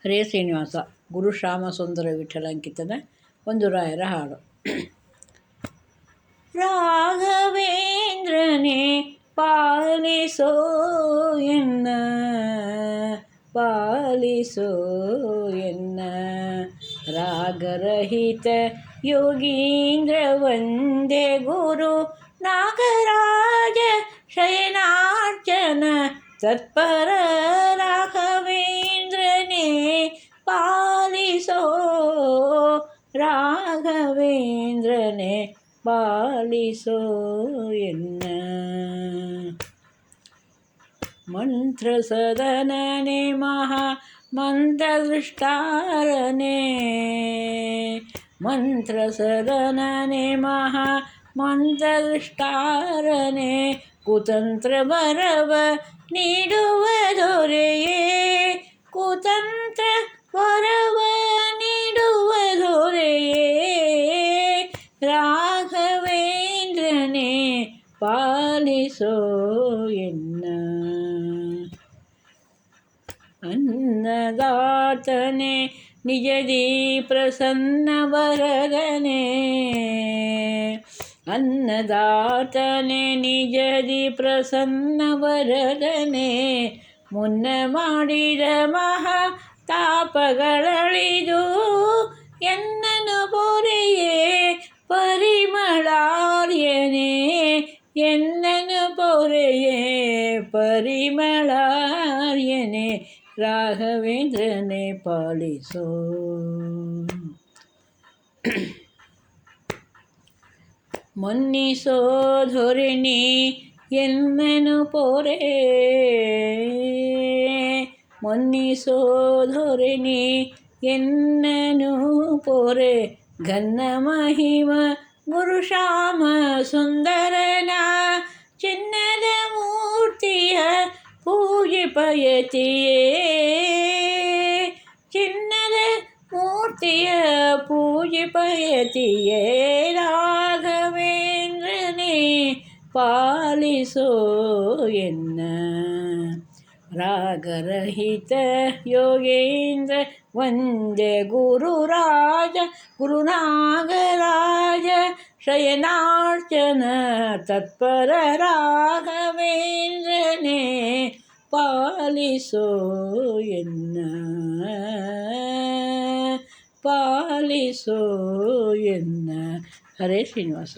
ಹರೇ ಶ್ರೀನಿವಾಸ ಗುರು ಶ್ಯಾಮಸುಂದರ ವಿಠ್ಠಲಂಕಿತನ ಒಂದು ರಾಯರ ಹಾಡು. ರಾಘವೇಂದ್ರನೇ ಪಾಲಿಸೋ ಎನ್ನ, ಪಾಲಿಸೋ ಎನ್ನ ರಾಗರಹಿತ ಯೋಗೀಂದ್ರ ವಂದೇ ಗುರು ನಾಗರಾಜ ಶಯನಾರ್ಚನ ತತ್ಪರ ರಾಘವೇಂದ್ರನೇ ಪಾಲಿಸೋ, ರಾಘವೇಂದ್ರನೇ ಪಾಲಿಸೋ ಎನ್ನ. ಮಂತ್ರ ಸದನನೇ ಮಹಾ ಮಂತ್ರದೃಷ್ಟಾರನೇ, ಮಂತ್ರ ಸದನನೇ ಮಹಾ ಮಂತ್ರದೃಷ್ಟಾರನೇ ಕುತಂತ್ರ ಬರವ ನೀಡುವ ದೊರೆಯೇ, ಕುತಂತ್ರ ವರವ ನೀಡುವ ದೊರೆಯೇ ರಾಘವೇಂದ್ರನೇ ಪಾಲಿಸೋ ಎನ್ನ. ಅನ್ನದಾತನೇ ನಿಜದಿ ಪ್ರಸನ್ನ ವರದನೇ, ಅನ್ನದಾತನೇ ನಿಜದಿ ಪ್ರಸನ್ನ ವರದನೇ ಮುನ್ನ ಮಾಡಿದ ಮಹಾ ತಾಪಗಳಳಿದು ಎನ್ನನು ಪೊರೆಯೇ ಪರಿಮಳಾರ್ಯನೇ, ಎನ್ನನು ಪೊರೆಯೇ ಪರಿಮಳಾರ್ಯನೇ ರಾಘವೇಂದ್ರನೇ ಪಾಲಿಸೋ. ಮನ್ನಿಸೋ ಧೋರಣಿ ಎನ್ನನು ಪೊರೆ, ಮನ್ನಿಸೋ ಧೋರಣಿ ಎನ್ನನು ಪೊರೆ ಘನ್ನ ಮಹಿಮ ಗುರು ಶ್ಯಾಮ ಸುಂದರನ ಚಿನ್ನದ ಮೂರ್ತಿಯ ಪೂಜೆ ಪಯತಿಯೇ, ಚಿನ್ನದ ಮೂರ್ತಿಯ ಪೂಜೆ ಪಯತಿಯೇ ರಾಘವೇಂದ್ರನೇ ಪಾಲಿಸೋ ಎನ್ನ. ರಾಗರಹಿತ ಯೋಗೇಂದ್ರ ವಂದೇ ಗುರುರಾಜ ಗುರುನಾಗರಾಜ ಶಯನಾರ್ಚನ ತತ್ಪರ ರಾಘವೇಂದ್ರನೇ ಪಾಲಿಸೋ ಎನ್ನ, ಪಾಲಿಸೋ ಎನ್ನ. ಹರೇ ಶ್ರೀನಿವಾಸ.